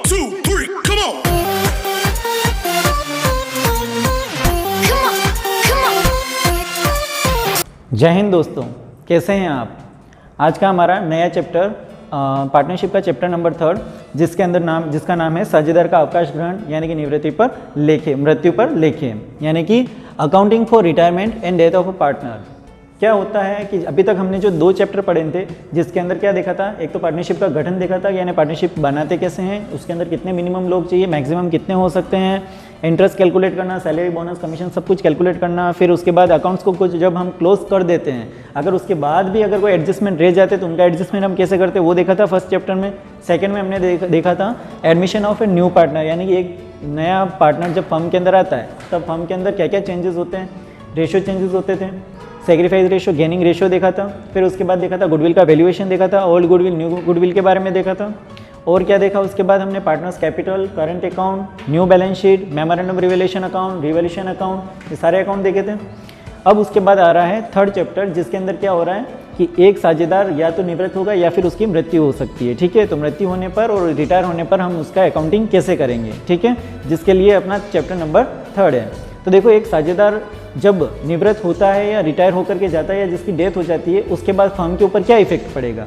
2, 3, come on. जय हिंद दोस्तों, कैसे हैं आप। आज का हमारा नया चैप्टर पार्टनरशिप का चैप्टर नंबर 3 जिसका नाम है साझेदार का अवकाश ग्रहण यानी कि मृत्यु पर लेखे यानी कि accounting for retirement and death of a partner. क्या होता है कि अभी तक हमने जो 2 चैप्टर पढ़े थे जिसके अंदर क्या देखा था, एक तो पार्टनरशिप का गठन देखा था यानी पार्टनरशिप बनाते कैसे हैं, उसके अंदर कितने मिनिमम लोग चाहिए, मैक्सिमम कितने हो सकते हैं, इंटरेस्ट कैलकुलेट करना, सैलरी बोनस कमीशन सब कुछ कैलकुलेट करना, फिर उसके बाद अकाउंट्स को कुछ जब हम क्लोज कर देते हैं अगर उसके बाद भी अगर कोई एडजस्टमेंट रह जाते तो उनका एडजस्टमेंट हम कैसे करते हैं वो देखा था फर्स्ट चैप्टर में। सेकंड में हमने देखा था admission of a new partner यानी कि एक नया पार्टनर जब फर्म के अंदर आता है तब फर्म के अंदर क्या क्या चेंजेस होते हैं, रेशियो चेंजेस होते थे, सेक्रीफाइस रेशियो, गेनिंग रेशियो देखा था, फिर उसके बाद देखा था गुडविल का वैल्यूएशन देखा था, ओल्ड गुडविल न्यू गुडविल के बारे में देखा था। और क्या देखा उसके बाद हमने partners capital, current account, new balance sheet, memorandum revaluation account, revaluation account, ये सारे अकाउंट देखे थे। अब उसके बाद आ रहा है थर्ड चैप्टर जिसके अंदर क्या हो रहा है कि एक साझेदार या तो निवृत्त होगा या फिर उसकी मृत्यु हो सकती है। ठीक है, तो मृत्यु होने पर और रिटायर होने पर हम उसका अकाउंटिंग कैसे करेंगे, ठीक है, जिसके लिए अपना चैप्टर नंबर 3 है। तो देखो, एक साझेदार जब निवृत्त होता है या रिटायर होकर के जाता है या जिसकी डेथ हो जाती है उसके बाद फर्म के ऊपर क्या इफेक्ट पड़ेगा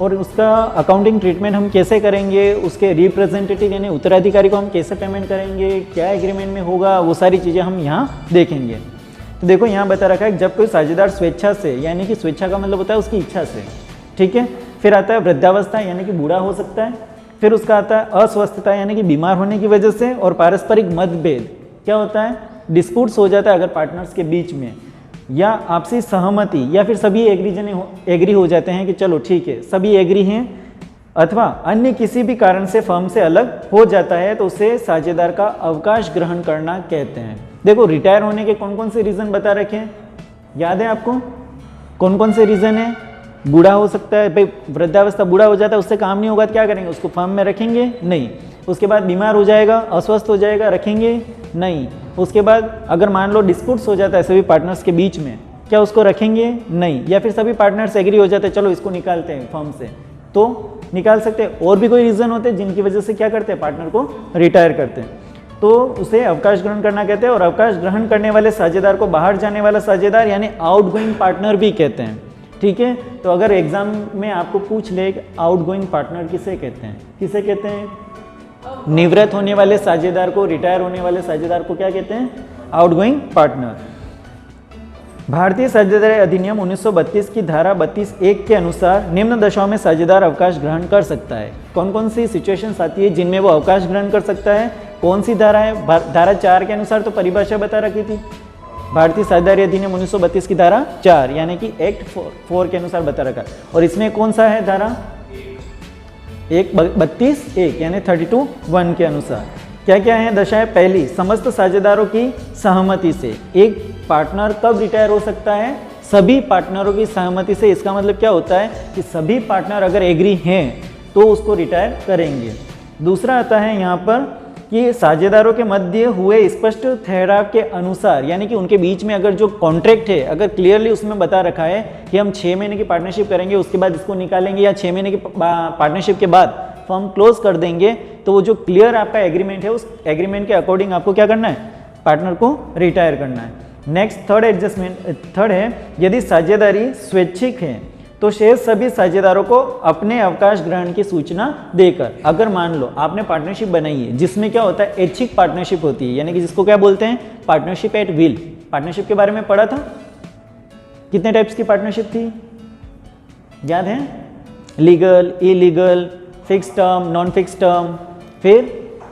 और उसका अकाउंटिंग ट्रीटमेंट हम कैसे करेंगे, उसके रिप्रेजेंटेटिव यानी उत्तराधिकारी को हम कैसे पेमेंट करेंगे, क्या एग्रीमेंट में होगा, वो सारी चीज़ें हम यहाँ देखेंगे। तो देखो यहाँ बता रखा है जब कोई साझेदार स्वेच्छा से यानी कि स्वेच्छा का मतलब होता है उसकी इच्छा से, ठीक है, फिर आता है वृद्धावस्था यानी कि बूढ़ा हो सकता है, फिर उसका आता है अस्वस्थता यानी कि बीमार होने की वजह से, और पारस्परिक मतभेद क्या होता है, डिस्प्यूट्स हो जाता है अगर पार्टनर्स के बीच में, या आपसी सहमति या फिर सभी एग्री हो जाते हैं कि चलो ठीक है सभी एग्री हैं, अथवा अन्य किसी भी कारण से फर्म से अलग हो जाता है तो उसे साझेदार का अवकाश ग्रहण करना कहते हैं। देखो, रिटायर होने के कौन कौन से रीज़न बता रखे हैं, याद है आपको कौन कौन से रीज़न है। बूढ़ा हो सकता है, भाई वृद्धावस्था, बूढ़ा हो जाता है, उससे काम नहीं होगा तो क्या करेंगे, उसको फर्म में रखेंगे नहीं। उसके बाद बीमार हो जाएगा, अस्वस्थ हो जाएगा, रखेंगे नहीं। उसके बाद अगर मान लो डिस्प्यूट्स हो जाता है सभी पार्टनर्स के बीच में, क्या उसको रखेंगे नहीं। या फिर सभी पार्टनर्स एग्री हो जाते हैं चलो इसको निकालते हैं फर्म से, तो निकाल सकते हैं। और भी कोई रीज़न होते हैं जिनकी वजह से क्या करते हैं, पार्टनर को रिटायर करते हैं, तो उसे अवकाश ग्रहण करना कहते हैं। और अवकाश ग्रहण करने वाले साझेदार को बाहर जाने वाला साझेदार यानी आउटगोइंग पार्टनर भी कहते हैं, ठीक है। तो अगर एग्जाम में आपको पूछ ले आउटगोइंग पार्टनर किसे कहते हैं, किसे कहते हैं, निवृत्त होने वाले साझेदार को, रिटायर होने वाले साझेदार को क्या कहते हैं, आउटगोइंग पार्टनर। भारतीय साझेदारी अधिनियम 1932 की धारा 32(1) के अनुसार निम्न दशाओं में साझेदार अवकाश ग्रहण कर सकता है। कौन कौन सी सिचुएशंस आती है जिनमें वो अवकाश ग्रहण कर सकता है, कौन सी धारा है, धारा 4 के अनुसार तो परिभाषा बता रखी थी, भारतीय साझेदारी अधिनियम 1932 की धारा 4 यानी कि एक्ट 4 के अनुसार बता रखा। और इसमें कौन सा है धारा 32(1) यानी 32(1) के अनुसार क्या क्या है दशाएं। पहली, समस्त साझेदारों की सहमति से एक पार्टनर कब रिटायर हो सकता है, सभी पार्टनरों की सहमति से। इसका मतलब क्या होता है कि सभी पार्टनर अगर एग्री हैं तो उसको रिटायर करेंगे। दूसरा आता है यहाँ पर कि साझेदारों के मध्य हुए स्पष्ट ठहराव के अनुसार यानी कि उनके बीच में अगर जो कॉन्ट्रैक्ट है अगर क्लियरली उसमें बता रखा है कि हम 6 महीने की पार्टनरशिप करेंगे उसके बाद इसको निकालेंगे, या 6 महीने की पार्टनरशिप के बाद फर्म क्लोज कर देंगे, तो वो जो क्लियर आपका एग्रीमेंट है उस एग्रीमेंट के अकॉर्डिंग आपको क्या करना है, पार्टनर को रिटायर करना है। नेक्स्ट थर्ड है यदि साझेदारी स्वैच्छिक है तो शेष सभी साझेदारों को अपने अवकाश ग्रहण की सूचना देकर, अगर मान लो आपने पार्टनरशिप बनाई है जिसमें क्या होता है ऐच्छिक पार्टनरशिप होती है यानी कि जिसको क्या बोलते हैं, पार्टनरशिप एट विल। पार्टनरशिप के बारे में पढ़ा था, कितने टाइप्स की पार्टनरशिप थी याद है, legal, illegal, fix term, non fix term, फिर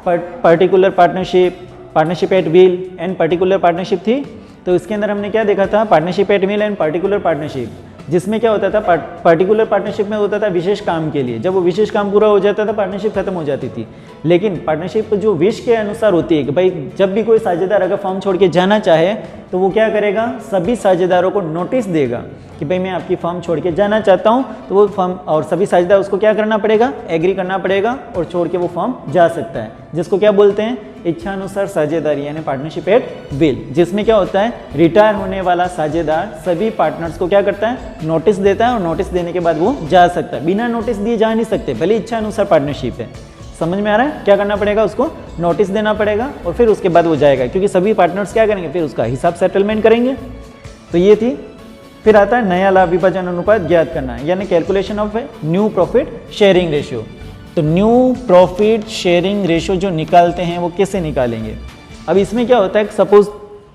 particular partnership, partnership at will and particular partnership थी। तो इसके अंदर हमने क्या देखा था, partnership at will and particular partnership, जिसमें क्या होता था, पर्टिकुलर पार्टनरशिप में होता था विशेष काम के लिए, जब वो विशेष काम पूरा हो जाता था पार्टनरशिप खत्म हो जाती थी। लेकिन पार्टनरशिप जो विश के अनुसार होती है कि भाई जब भी कोई साझेदार अगर फर्म छोड़ के जाना चाहे तो वो क्या करेगा, सभी साझेदारों को नोटिस देगा कि भाई मैं आपकी फर्म छोड़ के जाना चाहता हूँ, तो वो फर्म और सभी साझेदार उसको क्या करना पड़ेगा, एग्री करना पड़ेगा और छोड़ के वो फर्म जा सकता है, जिसको क्या बोलते हैं, इच्छानुसार साझेदारी यानी पार्टनरशिप एट विल, जिसमें क्या होता है रिटायर होने वाला साझेदार सभी पार्टनर्स को क्या करता है, नोटिस देता है और नोटिस देने के बाद वो जा सकता है। बिना नोटिस दिए जा नहीं सकते, भले इच्छा अनुसार पार्टनरशिप है। समझ में आ रहा है? क्या करना पड़ेगा, उसको नोटिस देना पड़ेगा और फिर उसके बाद वो जाएगा, क्योंकि सभी पार्टनर्स क्या करेंगे, फिर उसका हिसाब सेटलमेंट करेंगे। तो ये थी। फिर आता है नया लाभ विभाजन अनुपात ज्ञात करना, यानी calculation of new profit sharing ratio. तो न्यू प्रॉफिट शेयरिंग रेशियो जो निकालते हैं वो कैसे निकालेंगे? अब इसमें क्या होता है, सपोज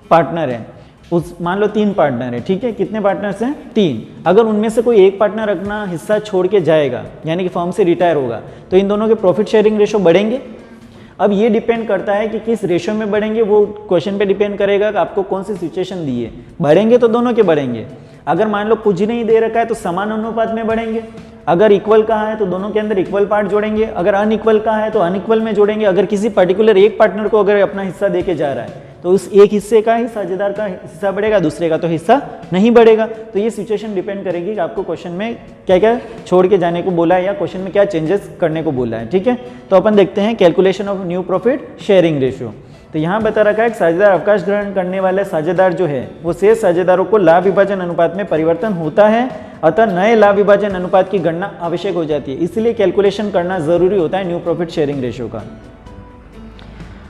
पार्टनर है, उस मान लो 3 पार्टनर है, ठीक है, कितने पार्टनर्स हैं, 3। अगर उनमें से कोई एक पार्टनर अपना हिस्सा छोड़ के जाएगा, यानी कि फर्म से रिटायर होगा, तो इन दोनों के प्रॉफिट शेयरिंग रेशियो बढ़ेंगे। अब ये डिपेंड करता है कि किस रेशियो में बढ़ेंगे, वो क्वेश्चन पे डिपेंड करेगा कि आपको कौन सी सिचुएशन दी है। बढ़ेंगे तो दोनों के बढ़ेंगे, अगर मान लो कुछ नहीं दे रखा है तो समान अनुपात में बढ़ेंगे, अगर इक्वल कहा है तो दोनों के अंदर इक्वल पार्ट जोड़ेंगे, अगर अनइक्वल कहा है तो अनइक्वल में जोड़ेंगे। अगर किसी पर्टिकुलर एक पार्टनर को अगर अपना हिस्सा देके जा रहा है तो उस एक हिस्से का ही साझेदार का हिस्सा बढ़ेगा, दूसरे का तो हिस्सा नहीं बढ़ेगा। तो ये सिचुएशन डिपेंड करेगी कि आपको क्वेश्चन में क्या क्या छोड़ के जाने को बोला है या क्वेश्चन में क्या चेंजेस करने को बोला है, ठीक है। तो अपन देखते हैं calculation of new profit sharing ratio. तो यहाँ बता रखा है कि साझेदार अवकाश ग्रहण करने वाले साझेदार जो है वो शेष साझेदारों को लाभ विभाजन अनुपात में परिवर्तन होता है, अतः नए लाभ विभाजन अनुपात की गणना आवश्यक हो जाती है। इसलिए कैलकुलेशन करना जरूरी होता है न्यू प्रॉफिट शेयरिंग रेशियो का।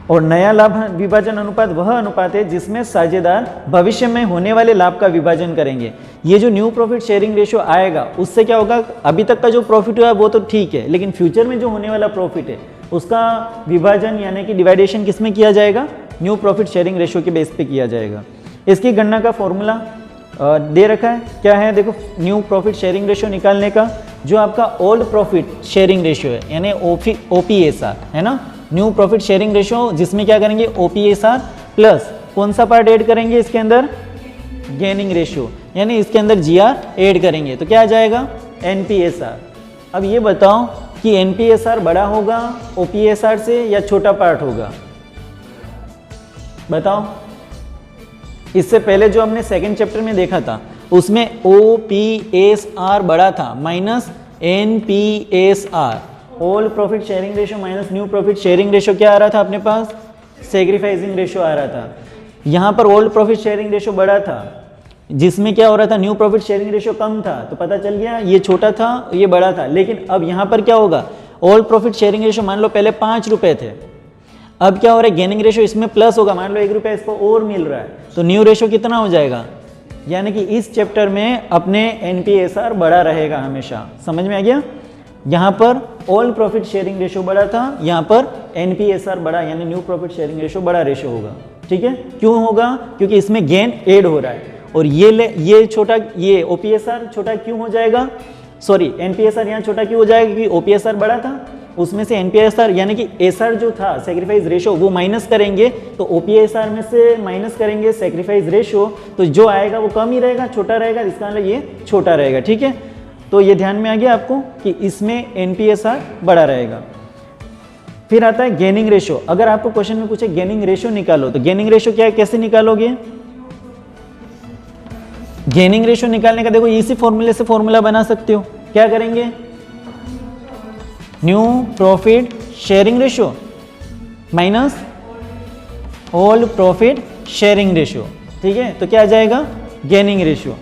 और नया लाभ विभाजन अनुपात वह अनुपात है जिसमें साझेदार भविष्य में होने वाले लाभ का विभाजन करेंगे। ये जो न्यू प्रॉफिट शेयरिंग रेशियो आएगा उससे क्या होगा, अभी तक का जो प्रॉफिट हुआ वो तो ठीक है, लेकिन फ्यूचर में जो होने वाला प्रॉफिट है उसका विभाजन यानी कि डिवाइडेशन किस में किया जाएगा, न्यू प्रॉफिट शेयरिंग रेशियो के बेस पे किया जाएगा। इसकी गणना का फॉर्मूला दे रखा है, क्या है देखो, न्यू प्रॉफिट शेयरिंग रेशियो निकालने का जो आपका ओल्ड प्रॉफिट शेयरिंग रेशियो है यानी OPSR है ना, न्यू प्रॉफिट शेयरिंग रेशियो जिसमें क्या करेंगे OPSR प्लस कौन सा पार्ट ऐड करेंगे इसके अंदर, गेनिंग रेशियो, यानी इसके अंदर GR ऐड करेंगे तो क्या आ जाएगा NPSR। अब ये बताओ कि NPSR बड़ा होगा OPSR से या छोटा पार्ट होगा, बताओ। इससे पहले जो हमने सेकंड चैप्टर में देखा था उसमें OPSR बड़ा था minus NPSR, old profit sharing ratio minus new profit sharing ratio क्या आ रहा था अपने पास, सेक्रीफाइसिंग रेशियो आ रहा था। यहाँ पर ओल्ड प्रॉफिट शेयरिंग रेशियो बड़ा था जिसमें क्या हो रहा था, न्यू प्रॉफिट शेयरिंग रेशियो कम था, तो पता चल गया ये छोटा था ये बड़ा था। लेकिन अब यहाँ पर क्या होगा, ओल्ड प्रॉफिट शेयरिंग रेशियो मान लो पहले 5 रुपए थे, अब क्या हो रहा है गेनिंग रेशियो इसमें प्लस होगा, मान लो 1 रुपया इसको और मिल रहा है तो न्यू रेशियो कितना हो जाएगा, यानी कि इस चैप्टर में अपने NPSR बड़ा रहेगा हमेशा। समझ में आ गया, यहाँ पर ओल्ड प्रॉफिट शेयरिंग रेशियो बड़ा था, यहाँ पर NPSR बड़ा यानी न्यू प्रॉफिट शेयरिंग रेशियो बड़ा रेशियो होगा, ठीक है। क्यों होगा, क्योंकि इसमें गेन ऐड हो रहा है और ये छोटा, ये OPSR छोटा क्यों हो जाएगा, सॉरी NPSR यहाँ छोटा क्यों हो जाएगा, क्योंकि OPSR बड़ा था, उसमें से NPSR यानी कि SR जो था सेक्रीफाइस रेशियो वो माइनस करेंगे, तो OPSR में से माइनस करेंगे सेक्रीफाइस रेशियो, तो जो आएगा वो कम ही रहेगा, छोटा रहेगा, इसका मतलब ये छोटा रहेगा, ठीक है। तो ये ध्यान में आ गया आपको कि इसमें NPSR बड़ा रहेगा। फिर आता है गेनिंग रेशियो। अगर आपको क्वेश्चन में पूछे गेनिंग रेशियो निकालो तो गेनिंग रेशियो क्या है, कैसे निकालोगे, गेनिंग रेशियो निकालने का देखो इसी फॉर्मूले से फॉर्मूला बना सकते हो। क्या करेंगे, new profit sharing ratio minus old profit sharing ratio, ठीक है। तो क्या आ जाएगा, गेनिंग रेशियो।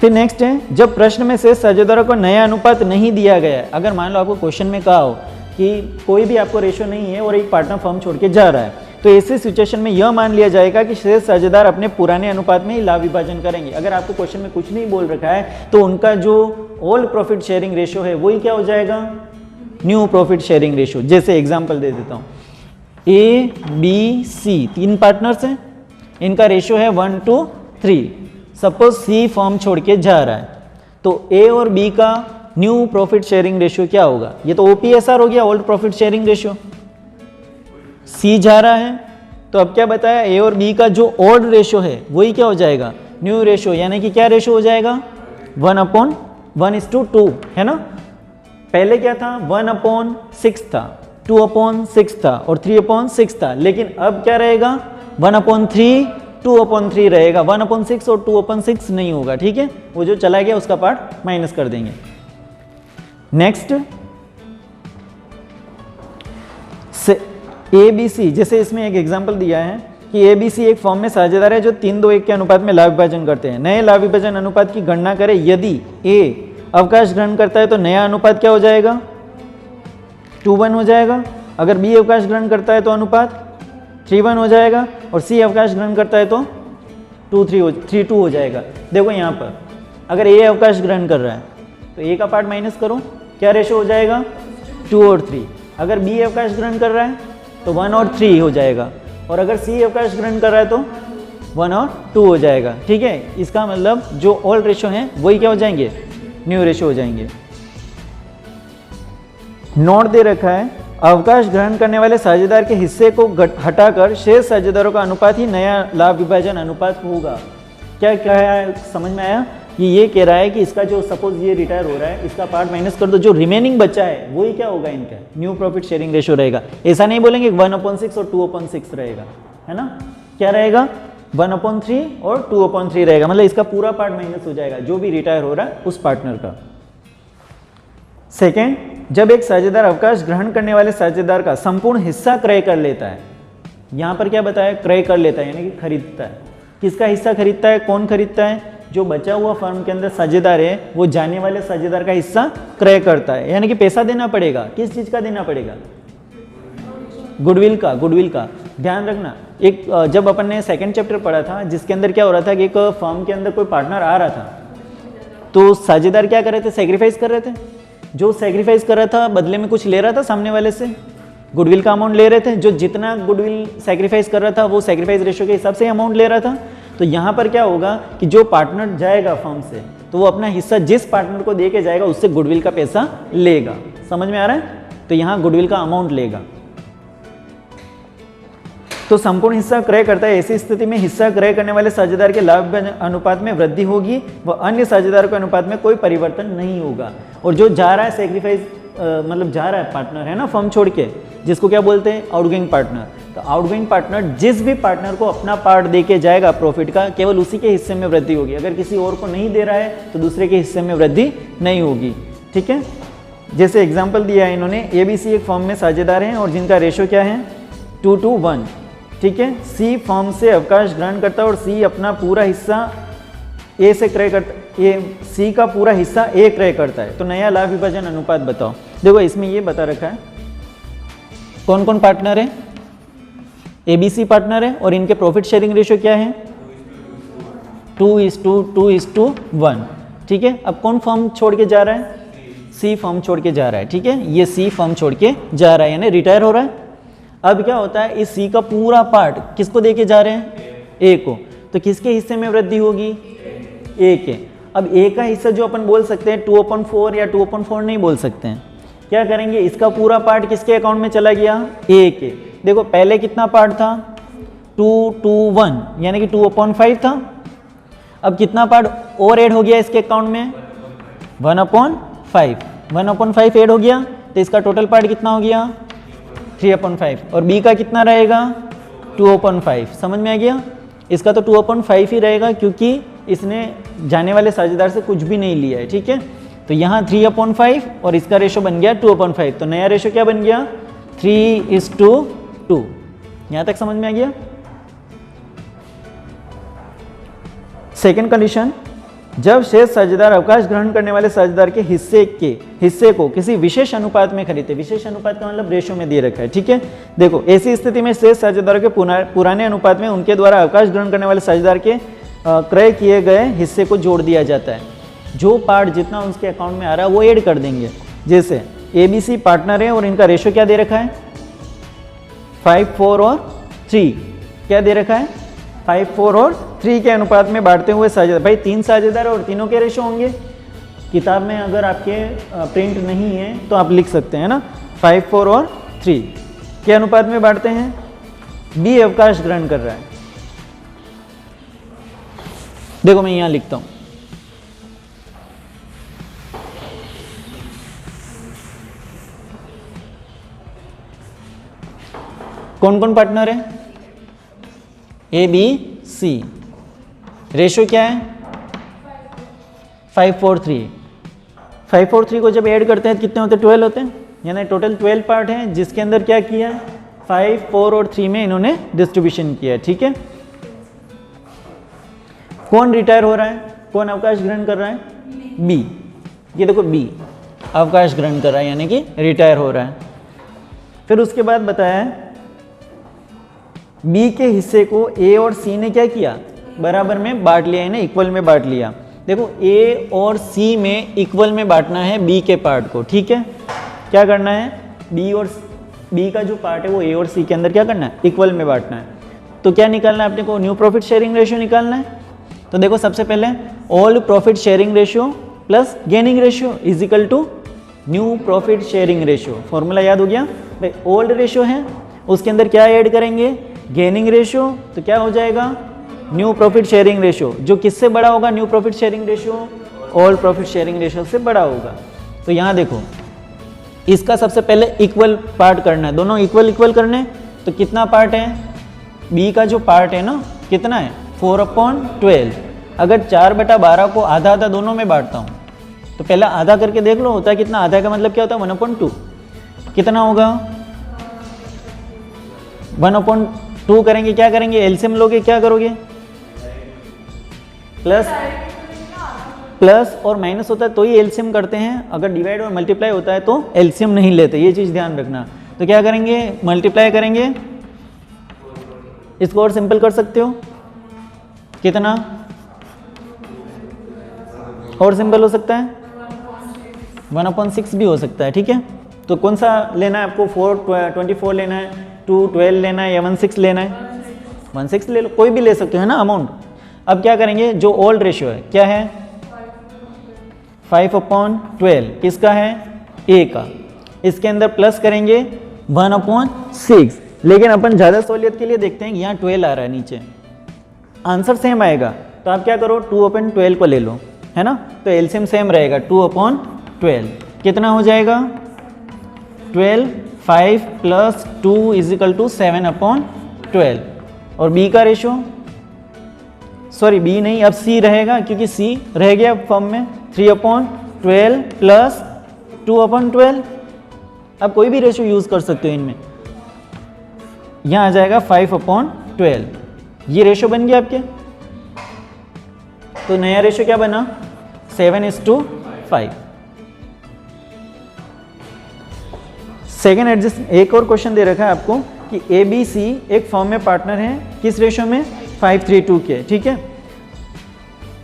फिर नेक्स्ट है, जब प्रश्न में से साझेदारों को नया अनुपात नहीं दिया गया है, अगर मान लो आपको क्वेश्चन में कहा हो कि कोई भी आपको रेशियो नहीं है और एक पार्टनर फर्म छोड़ के जा रहा है, तो ऐसे सिचुएशन में यह मान लिया जाएगा कि शेष साझेदार अपने पुराने अनुपात में ही लाभ विभाजन करेंगे। अगर आपको क्वेश्चन में कुछ नहीं बोल रखा है तो उनका जो ओल्ड प्रॉफिट शेयरिंग रेशियो है वही क्या हो जाएगा, न्यू प्रॉफिट शेयरिंग रेशियो। जैसे एग्जांपल दे देता हूँ, ABC 3 पार्टनर्स हैं, इनका रेशियो है 1:3। सपोज C फर्म छोड़ के जा रहा है तो A और B का न्यू प्रॉफिट शेयरिंग रेशियो क्या होगा, ये तो OPSR हो गया, old profit sharing ratio. C जा रहा है तो अब क्या बताया, A और B का जो ओल्ड रेशियो है वही क्या हो जाएगा, न्यू रेशियो, यानी कि क्या रेशियो हो जाएगा, 1:1:2 है ना। पहले क्या था, 1/6 था, 2/6 था और 3/6 था, लेकिन अब क्या रहेगा, 1/3 2/3 रहेगा, 1/6 और 2/6 नहीं होगा, ठीक है। वो जो चला गया उसका पार्ट माइनस कर देंगे। नेक्स्ट ABC, जैसे इसमें एक एग्जांपल दिया है कि ABC एक फॉर्म में साझेदार है जो 3:2:1 के अनुपात में लाभ विभाजन करते हैं। नए लाभ विभाजन अनुपात की गणना करें यदि A अवकाश ग्रहण करता है तो नया अनुपात क्या हो जाएगा, 2:1 हो जाएगा। अगर बी अवकाश ग्रहण करता है तो अनुपात 3:1 हो जाएगा, और सी अवकाश ग्रहण करता है तो 3:2 हो जाएगा। देखो यहाँ पर अगर ए अवकाश ग्रहण कर रहा है तो ए का पार्ट माइनस करो, क्या रेशो हो जाएगा, 2 और 3। अगर बी अवकाश ग्रहण कर रहा है तो 1 और 3 हो जाएगा, और अगर सी अवकाश ग्रहण कर रहा है तो 1 और 2 हो जाएगा। ठीक है, इसका मतलब जो ऑल रेशो हैं वही क्या हो जाएंगे, न्यू रेशो हो जाएंगे। नोट दे रखा है, अवकाश ग्रहण करने वाले साझेदार के हिस्से को हटाकर शेष साझेदारों का अनुपात ही नया लाभ विभाजन अनुपात होगा। क्या क्या है, समझ में आया? ये कह रहा है कि इसका जो सपोज ये रिटायर हो रहा है, इसका पार्ट माइनस कर दो, जो रिमेनिंग बचा है वही क्या होगा, इनका न्यू प्रॉफिट शेयरिंग रेशो रहेगा। ऐसा नहीं बोलेंगे 1/6 और 2/6 रहेगा, है ना? क्या रहेगा, 1/3 और 2/3 रहेगा, मतलब इसका पूरा पार्ट माइनस हो जाएगा जो भी रिटायर हो रहा है उस पार्टनर का। सेकेंड, जब एक साझेदार अवकाश ग्रहण करने वाले साझेदार का संपूर्ण हिस्सा क्रय कर लेता है, यहां पर क्या बताया, क्रय कर लेता है यानी कि खरीदता है। किसका हिस्सा खरीदता है, कौन खरीदता है, जो बचा हुआ फर्म के अंदर साझेदार है वो जाने वाले साझेदार का हिस्सा क्रय करता है, यानी कि पैसा देना पड़ेगा। किस चीज का देना पड़ेगा, गुडविल का, गुडविल का। ध्यान रखना, एक जब अपन ने सेकंड चैप्टर पढ़ा था जिसके अंदर क्या हो रहा था कि एक फर्म के अंदर कोई पार्टनर आ रहा था तो साझेदार क्या कर रहे थे, सेक्रीफाइस कर रहे थे। जो सेक्रीफाइस कर रहा था बदले में कुछ ले रहा था सामने वाले से, गुडविल का अमाउंट ले रहे थे। जो जितना गुडविल सेक्रीफाइस कर रहा था वो सेक्रीफाइस रेशो के हिसाब से अमाउंट ले रहा था। तो यहाँ पर क्या होगा कि जो पार्टनर जाएगा फर्म से तो वो अपना हिस्सा जिस पार्टनर को दे के जाएगा उससे गुडविल का पैसा लेगा। समझ में आ रहा है? तो यहाँ गुडविल का अमाउंट लेगा। तो संपूर्ण हिस्सा क्रय करता है, ऐसी स्थिति में हिस्सा क्रय करने वाले साझेदार के लाभ अनुपात में वृद्धि होगी व अन्य साझेदार के अनुपात में कोई परिवर्तन नहीं होगा। और जो जा रहा है सेक्रीफाइस मतलब जा रहा है पार्टनर, है ना, फर्म छोड़ के, जिसको क्या बोलते हैं, आउटगोइंग पार्टनर। तो आउटगोइंग पार्टनर जिस भी पार्टनर को अपना पार्ट दे के जाएगा प्रॉफिट का, केवल उसी के हिस्से में वृद्धि होगी। अगर किसी और को नहीं दे रहा है तो दूसरे के हिस्से में वृद्धि नहीं होगी। ठीक है, जैसे एग्जाम्पल दिया है इन्होंने, ABC एक फर्म में साझेदार हैं और जिनका रेशो क्या है, 2:1। ठीक है, C फर्म से अवकाश ग्रहण करता है और C अपना पूरा हिस्सा A से क्रय करता, C का पूरा हिस्सा A क्रय करता है। तो नया लाभ विभाजन अनुपात बताओ। देखो इसमें ये बता रखा है कौन कौन पार्टनर है, ABC पार्टनर है और इनके प्रॉफिट शेयरिंग रेशो क्या है, 2:1। ठीक है, अब कौन फर्म छोड़ के जा रहा है, C फर्म छोड़ के जा रहा है। ठीक है, ये C फर्म छोड़ के जा रहा है यानी रिटायर हो रहा है। अब क्या होता है, इस C का पूरा पार्ट किसको दे के जा रहे हैं, A को। तो किसके हिस्से में वृद्धि होगी, A के। अब A का हिस्सा जो अपन बोल सकते हैं 2/4 या 2/4 नहीं बोल सकते हैं। क्या करेंगे, इसका पूरा पार्ट किसके अकाउंट में चला गया, A के। देखो पहले कितना पार्ट था, 2:1 यानी कि 2/5 था। अब कितना पार्ट और ऐड हो गया इसके अकाउंट में, 1/5। 1/5 ऐड हो गया तो इसका टोटल पार्ट कितना हो गया, 3/5। और B का कितना रहेगा, 2/5। समझ में आ गया? इसका तो 2/5 ही रहेगा क्योंकि इसने जाने वाले साझेदार से कुछ भी नहीं लिया है। ठीक है, तो यहाँ 3/5 और इसका रेशो बन गया 2/5। तो नया रेशो क्या बन गया, 3:2। यहाँ तक समझ में आ गया? सेकेंड कंडीशन, जब शेष साझेदार अवकाश ग्रहण करने वाले साझेदार के हिस्से को किसी विशेष अनुपात में खरीदते। विशेष अनुपात का मतलब रेशो में दे रखा है। ठीक है, देखो ऐसी स्थिति में शेष साझेदारों के पुराने अनुपात में उनके द्वारा अवकाश ग्रहण करने वाले साझेदार के क्रय किए गए हिस्से को जोड़ दिया जाता है। जो पार्ट जितना उसके अकाउंट में आ रहा है वो ऐड कर देंगे। जैसे ABC पार्टनर है और इनका रेशो क्या दे रखा है, 5, 4 और 3। क्या दे रखा है, 5, 4 और 3 के अनुपात में बांटते हुए साझेदार। भाई 3 साझेदार और तीनों के रेशो होंगे। किताब में अगर आपके प्रिंट नहीं है तो आप लिख सकते हैं ना, 5, 4 और 3 के अनुपात में बांटते हैं। B अवकाश ग्रहण कर रहा है। देखो मैं यहां लिखता हूं, कौन कौन पार्टनर है, ABC। रेशो क्या है, 5, 4, 3। 5, 4, 3 को जब ऐड करते हैं कितने होते हैं, 12 होते हैं। यानी टोटल 12 पार्ट हैं जिसके अंदर क्या किया है, 5, 4 और 3 में इन्होंने डिस्ट्रीब्यूशन किया है। ठीक है, कौन रिटायर हो रहा है, कौन अवकाश ग्रहण कर रहा है, B। ये देखो बी अवकाश ग्रहण कर रहा है यानी कि रिटायर हो रहा है। फिर उसके बाद बताया है बी के हिस्से को ए और सी ने क्या किया, बराबर में बांट लिया, इन्हें इक्वल में बांट लिया। देखो ए और सी में इक्वल में बांटना है बी के पार्ट को, ठीक है। क्या करना है, बी का जो पार्ट है वो ए और सी के अंदर क्या करना है, इक्वल में बांटना है। तो क्या निकालना है अपने को, न्यू प्रॉफिट शेयरिंग रेशियो निकालना है। तो देखो सबसे पहले old profit sharing ratio plus gaining ratio is equal to new profit sharing ratio. Formula याद हो गया भाई, ओल्ड रेशियो है उसके अंदर क्या ऐड करेंगे, गेनिंग रेशियो, तो क्या हो जाएगा न्यू प्रॉफिट शेयरिंग रेशियो, जो किससे बड़ा होगा, new profit sharing ratio old profit sharing ratio से बड़ा होगा। तो यहाँ देखो इसका सबसे पहले इक्वल पार्ट करना है, दोनों इक्वल इक्वल करने। तो कितना पार्ट है, बी का जो पार्ट है ना कितना है 4/12। अगर 4/12 को आधा आधा दोनों में बांटता हूँ तो पहले आधा करके देख लो होता है कितना, आधा का मतलब क्या होता है 1/2, कितना होगा 1/2 करेंगे, क्या करेंगे एलसीएम लोगे, क्या करोगे प्लस और माइनस होता है तो ही एलसीएम करते हैं, अगर डिवाइड और मल्टीप्लाई होता है तो एलसीएम नहीं लेते, ये चीज़ ध्यान रखना। तो क्या करेंगे मल्टीप्लाई करेंगे, इसको और सिंपल कर सकते हो, कितना और सिंपल हो सकता है 1/6 भी हो सकता है, ठीक है। तो कौन सा लेना है आपको, 4/24 लेना है, 2/12 लेना है या 1/6 लेना है, 1/6 ले लो, कोई भी ले सकते हो है ना अमाउंट। अब क्या करेंगे, जो ओल्ड रेशियो है क्या है 5/12, किसका है ए का, इसके अंदर प्लस करेंगे 1/6, लेकिन अपन ज़्यादा सहूलियत के लिए देखते हैं यहाँ 12 आ रहा है नीचे, आंसर सेम आएगा। तो आप क्या करो 2/12 को ले लो, है ना, तो एलसीएम सेम रहेगा 2/12, कितना हो जाएगा 12, 5 + 2 = 7/12। और बी का रेशो, सॉरी बी नहीं अब सी रहेगा क्योंकि सी रह गया फॉर्म में 3/12 + 2/12। अब कोई भी रेशो यूज़ कर सकते हो इनमें, यहाँ आ जाएगा 5/12, ये रेशो बन गया आपके। तो नया रेशो क्या बना 7:5। सेकेंड एडजस्ट एक और क्वेश्चन दे रखा है आपको कि ए बी सी एक फॉर्म में पार्टनर है, किस रेशो में 5:3:2 के, ठीक है।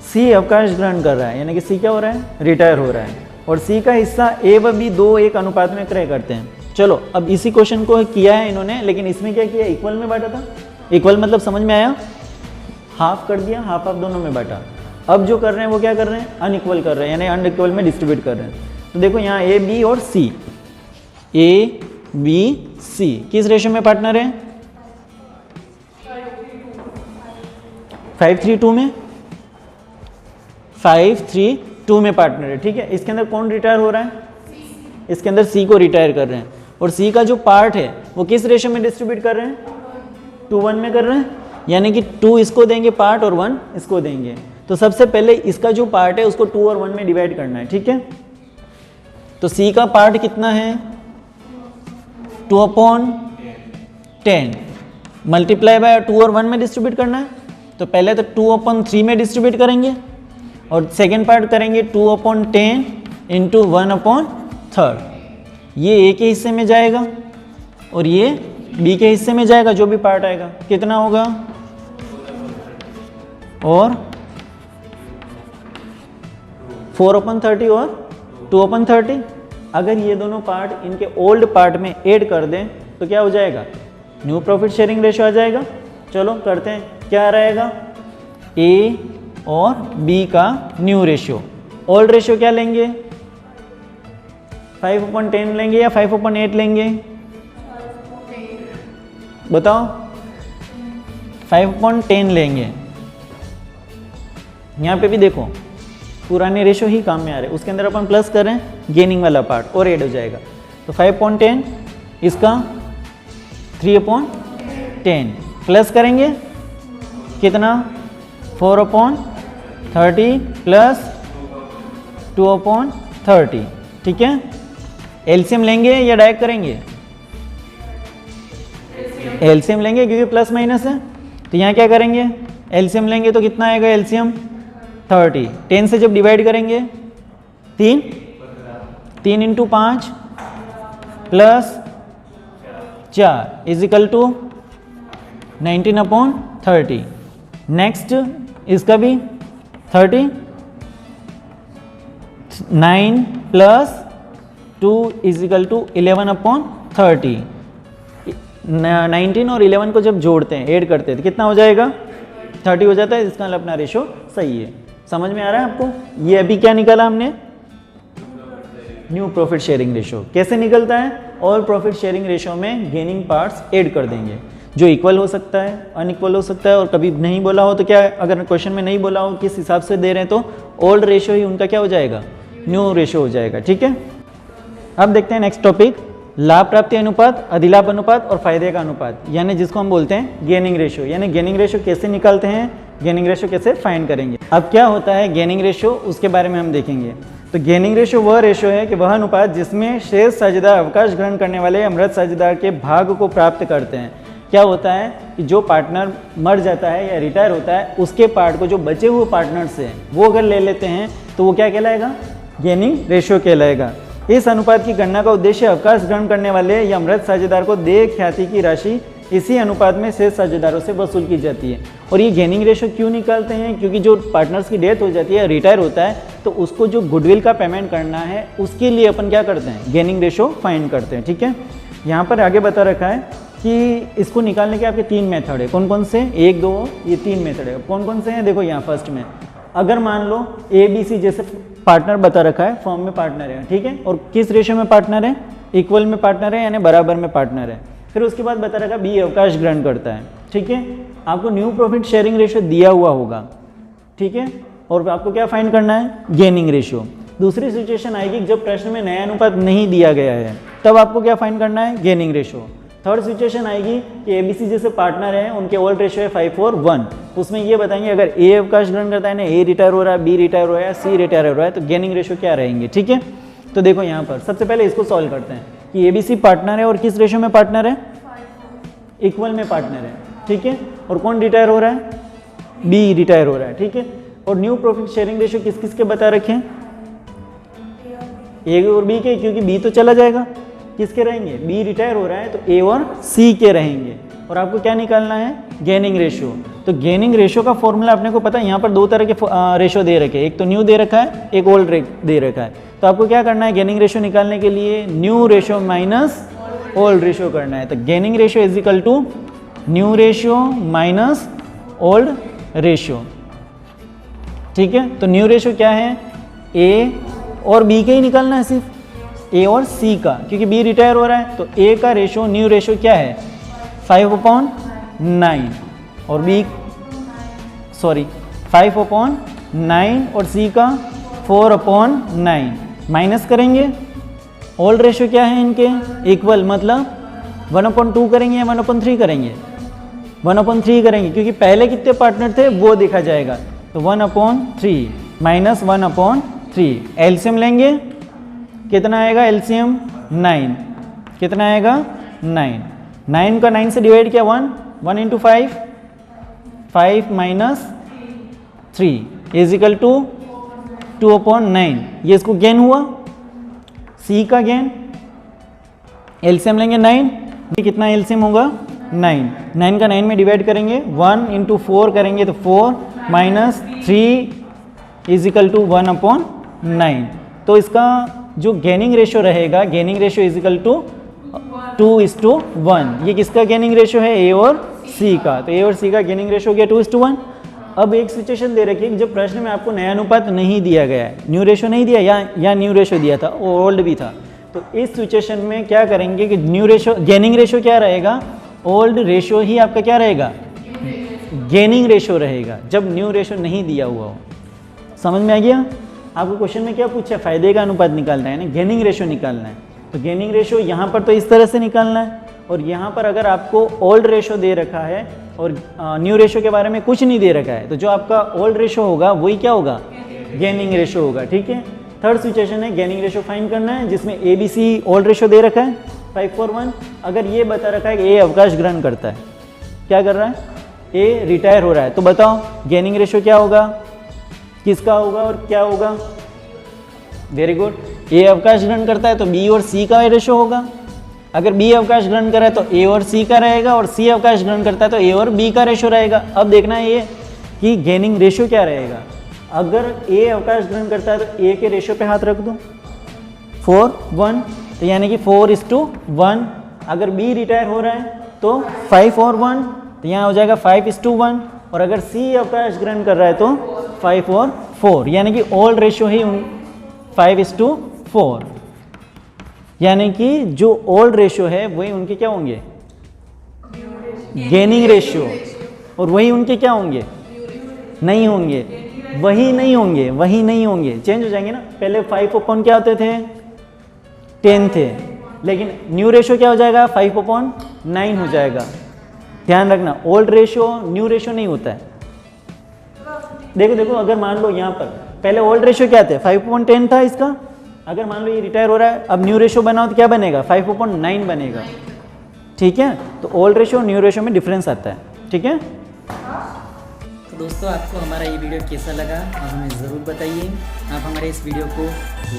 सी अवकाश ग्रहण कर रहा है यानी कि सी क्या हो रहा है, रिटायर हो रहा है, और सी का हिस्सा ए व बी 2:1 अनुपात में क्रय करते हैं। चलो अब इसी क्वेश्चन को किया है इन्होंने, लेकिन इसमें क्या किया इक्वल में बांटा था, इक्वल मतलब समझ में आया, हाफ कर दिया, हाफ हाफ दोनों में बांटा। अब जो कर रहे हैं वो क्या कर रहे हैं, अनइक्वल कर रहे हैं, यानी अनइक्वल में डिस्ट्रीब्यूट कर रहे हैं। तो देखो यहाँ ए बी और सी, ए बी सी किस रेशो में पार्टनर है 5:3:2 में, 5:3:2 में पार्टनर है, ठीक है। इसके अंदर कौन रिटायर हो रहा है, इसके अंदर सी को रिटायर कर रहे हैं, और सी का जो पार्ट है वो किस रेशो में डिस्ट्रीब्यूट कर रहे हैं 2:1 में कर रहे हैं, यानी कि 2 इसको देंगे पार्ट और 1 इसको देंगे। तो सबसे पहले इसका जो पार्ट है उसको 2 और 1 में डिवाइड करना है, ठीक है। तो सी का पार्ट कितना है 2/10 मल्टीप्लाई बाय 2 और 1 में डिस्ट्रीब्यूट करना है। तो पहले तो 2/3 में डिस्ट्रीब्यूट करेंगे और सेकेंड पार्ट करेंगे 2/10 × 1/3। ये ए के हिस्से में जाएगा और ये बी के हिस्से में जाएगा, जो भी पार्ट आएगा कितना होगा, और 4/30 और 2/30। अगर ये दोनों पार्ट इनके ओल्ड पार्ट में ऐड कर दें तो क्या हो जाएगा, न्यू प्रॉफिट शेयरिंग रेशो आ जाएगा। चलो करते हैं, क्या रहेगा ए और बी का न्यू रेशियो। ओल्ड रेशियो क्या लेंगे 5/10 लेंगे या 5/8 लेंगे, बताओ 5/10 लेंगे। यहाँ पे भी देखो पुराने रेशो ही काम में आ रहे हैं, उसके अंदर अपन प्लस कर रहे हैं, गेनिंग वाला पार्ट और ऐड हो जाएगा। तो 5/10 इसका 3/10 प्लस करेंगे कितना 4/30 प्लस 2/30, ठीक है। एलसीएम लेंगे या डायरेक्ट करेंगे, एलसीएम लेंगे क्योंकि प्लस माइनस है। तो यहाँ क्या करेंगे, एलसीएम लेंगे तो कितना आएगा, एलसीएम 30, 10 से जब डिवाइड करेंगे 3 3 into 5 plus 4 is equal to 19/30। Next इसका भी 30, 9 प्लस 2 इज इक्वल टू 11/30। 19 और 11 को जब जोड़ते हैं, ऐड करते हैं तो कितना हो जाएगा? 30 हो जाता है। इसका मतलब अपना रेशो सही है। समझ में आ रहा है आपको? ये अभी क्या निकाला हमने? New profit sharing ratio. कैसे निकलता है? ऑल प्रॉफिट शेयरिंग रेशो में गेनिंग पार्ट्स ऐड कर देंगे, जो इक्वल हो सकता है, अनइक्वल हो सकता है, और कभी नहीं बोला हो तो क्या, अगर क्वेश्चन में नहीं बोला हो किस हिसाब से दे रहे हैं तो ओल्ड रेशो ही उनका क्या हो जाएगा? न्यू रेशो हो जाएगा। ठीक है, अब देखते हैं नेक्स्ट टॉपिक, लाभ प्राप्ति अनुपात, अधिलाभ अनुपात और फायदे का अनुपात, यानी जिसको हम बोलते हैं गेनिंग रेशो। यानी गेनिंग रेशो कैसे निकालते हैं, गेनिंग रेशो कैसे फाइंड करेंगे। अब क्या होता है गेनिंग रेशो, उसके बारे में हम देखेंगे। तो गेनिंग रेशो वह रेशो है कि वह अनुपात जिसमें शेष साझेदार अवकाश ग्रहण करने वाले मृत साझेदार के भाग को प्राप्त करते हैं। क्या होता है कि जो पार्टनर मर जाता है या रिटायर होता है, उसके पार्ट को जो बचे हुए पार्टनर्स हैं वो अगर ले लेते हैं तो वो क्या कहलाएगा? गेनिंग रेशो कहलाएगा। इस अनुपात की गणना का उद्देश्य अवकाश ग्रहण करने वाले या मृत साझेदार को देय ख्याति की राशि इसी अनुपात में शेष साझेदारों से वसूल की जाती है। और ये गेनिंग रेशो क्यों निकालते हैं? क्योंकि जो पार्टनर्स की डेथ हो जाती है, रिटायर होता है, तो उसको जो गुडविल का पेमेंट करना है उसके लिए अपन क्या करते हैं? गेनिंग रेशो फाइंड करते हैं। ठीक है, यहाँ पर आगे बता रखा है कि इसको निकालने के आपके 3 मेथड है। कौन कौन से? 1, 2, ये 3 मेथड है। कौन कौन से हैं? देखो यहाँ फर्स्ट में, अगर मान लो ABC जैसे पार्टनर बता रखा है, फॉर्म में पार्टनर है, ठीक है, और किस रेशो में पार्टनर है? इक्वल में पार्टनर है, यानी बराबर में पार्टनर है। फिर उसके बाद बता रखा B अवकाश ग्रहण करता है। ठीक है, आपको न्यू प्रॉफिट शेयरिंग रेशो दिया हुआ होगा। ठीक है, और आपको क्या फाइंड करना है? Gaining ratio. दूसरी सिचुएशन आएगी जब प्रश्न में नया अनुपात नहीं दिया गया है, तब आपको क्या फाइंड करना है? Gaining ratio. थर्ड सिचुएशन आएगी कि ABC जैसे पार्टनर हैं, उनके ओल्ड रेशो है 5:1। उसमें ये बताएंगे अगर A अवकाश ग्रहण करता है ना, A रिटायर हो रहा है, B रिटायर हो रहा है, C रिटायर हो रहा है, तो गेनिंग रेशो क्या रहेंगे। ठीक है, तो देखो यहाँ पर सबसे पहले इसको सॉल्व करते हैं कि ABC पार्टनर है और किस रेशो में पार्टनर है? इक्वल में पार्टनर है। ठीक है, और कौन रिटायर हो रहा है? B रिटायर हो रहा है। ठीक है, और न्यू प्रॉफिट शेयरिंग रेशो किस किस के बता रखे हैं? A और B के, क्योंकि B तो चला जाएगा, किसके रहेंगे? B रिटायर हो रहा है तो A और C के रहेंगे। और आपको क्या निकालना है? Gaining ratio. तो गेनिंग रेशो का फॉर्मूला अपने को पता है, यहाँ पर 2 तरह के रेशो दे रखे हैं, एक तो न्यू दे रखा है, एक ओल्ड दे रखा है। तो आपको क्या करना है गेनिंग रेशो निकालने के लिए? New ratio minus old ratio करना है। तो gaining ratio is equal to new ratio minus old ratio. ठीक है, तो न्यू रेशो क्या है? A और B के ही निकालना है, सिर्फ A और C का, क्योंकि B रिटायर हो रहा है तो A का रेशो, न्यू रेशो क्या है? 5/9 और B 5/9 और C का 4/9 माइनस करेंगे। ओल्ड रेशो क्या है इनके? इक्वल, मतलब 1/2 करेंगे या 1/3 करेंगे? 1/3 करेंगे, क्योंकि पहले कितने पार्टनर थे वो देखा जाएगा। तो 1/3 माइनस 1/3 एलसीएम लेंगे, कितना आएगा एलसीएम? 9। कितना आएगा? 9। 9 का 9 से डिवाइड किया 1 into 5 minus 3 is equal to 2/9। ये इसको गेन हुआ, C का गेन। एलसीएम लेंगे 9, कितना एलसीएम होगा? 9। 9 का 9 में डिवाइड करेंगे, 1 इंटू 4 करेंगे तो 4 माइनस 3 इज इक्वल टू 1/9। तो इसका जो गेनिंग रेशो रहेगा, gaining ratio is equal to 2:1। ये किसका गेनिंग रेशो है? A और C का। तो A और C का गेनिंग रेशो हो गया 2:1। अब एक सिचुएशन दे रखी है जब प्रश्न में आपको नया अनुपात नहीं दिया गया है, न्यू रेशो नहीं दिया या न्यू रेशो दिया था, ओल्ड भी था। तो इस सिचुएशन में क्या करेंगे कि न्यू रेशो, गेनिंग रेशो क्या रहेगा? ओल्ड रेशो ही आपका क्या रहेगा? गेनिंग रेशो रहेगा, जब न्यू रेशो नहीं दिया हुआ हो। समझ में आ गया? आपको क्वेश्चन में क्या पूछा? फायदे का अनुपात निकालना है ना, गेनिंग रेशो निकालना है। तो गेनिंग रेशो यहाँ पर तो इस तरह से निकालना है, और यहाँ पर अगर आपको ओल्ड रेशो दे रखा है और न्यू रेशो के बारे में कुछ नहीं दे रखा है, तो जो आपका ओल्ड रेशो होगा वही क्या होगा? गेनिंग रेशो होगा। ठीक है, थर्ड सिचुएशन है गेनिंग रेशो फाइंड करना है, जिसमें ABC ओल्ड रेशो दे रखा है 5:1। अगर ये बता रखा है कि A अवकाश ग्रहण करता है, क्या कर रहा है? A रिटायर हो रहा है, तो बताओ गेनिंग रेशो क्या होगा, किसका होगा और क्या होगा? वेरी गुड, ए अवकाश ग्रहण करता है तो बी और सी का रेशो होगा। अगर बी अवकाश ग्रहण करे तो ए और सी का रहेगा, और सी अवकाश ग्रहण करता है तो ए और बी का रेशो रहेगा। अब देखना है ये कि गेनिंग रेशो क्या रहेगा। अगर ए अवकाश ग्रहण करता है तो ए के रेशो पे हाथ रख दो 4:1, तो यानी कि 4:1। अगर बी रिटायर हो रहा है तो 5:1, तो यहाँ हो जाएगा 5:1। और अगर सी अवकाश ग्रहण कर रहा है तो 5:4, यानी कि ओल्ड रेशो ही 5:4, यानी कि जो ओल्ड रेशो है वही उनके क्या होंगे, गेनिंग रेशियो, और वही उनके क्या होंगे, नहीं होंगे, वही नहीं होंगे, चेंज हो जाएंगे ना। पहले 5 क्या होते थे, 10 थे, लेकिन न्यू रेशो क्या हो जाएगा, 5/9 हो जाएगा। ध्यान रखना, ओल्ड रेशो न्यू रेशो नहीं होता है। देखो अगर मान लो यहाँ पर पहले ओल्ड रेशो क्या थे, 5/10 था इसका। अगर मान लो ये रिटायर हो रहा है, अब न्यू रेशो बनाओ तो क्या बनेगा, 5/9 बनेगा। ठीक है, तो ओल्ड रेशो और न्यू रेशो में डिफरेंस आता है। ठीक है, तो दोस्तों आपको हमारा ये वीडियो कैसा लगा आप हमें ज़रूर बताइए। आप हमारे इस वीडियो को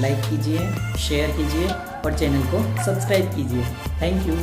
लाइक कीजिए, शेयर कीजिए और चैनल को सब्सक्राइब कीजिए। Thank you.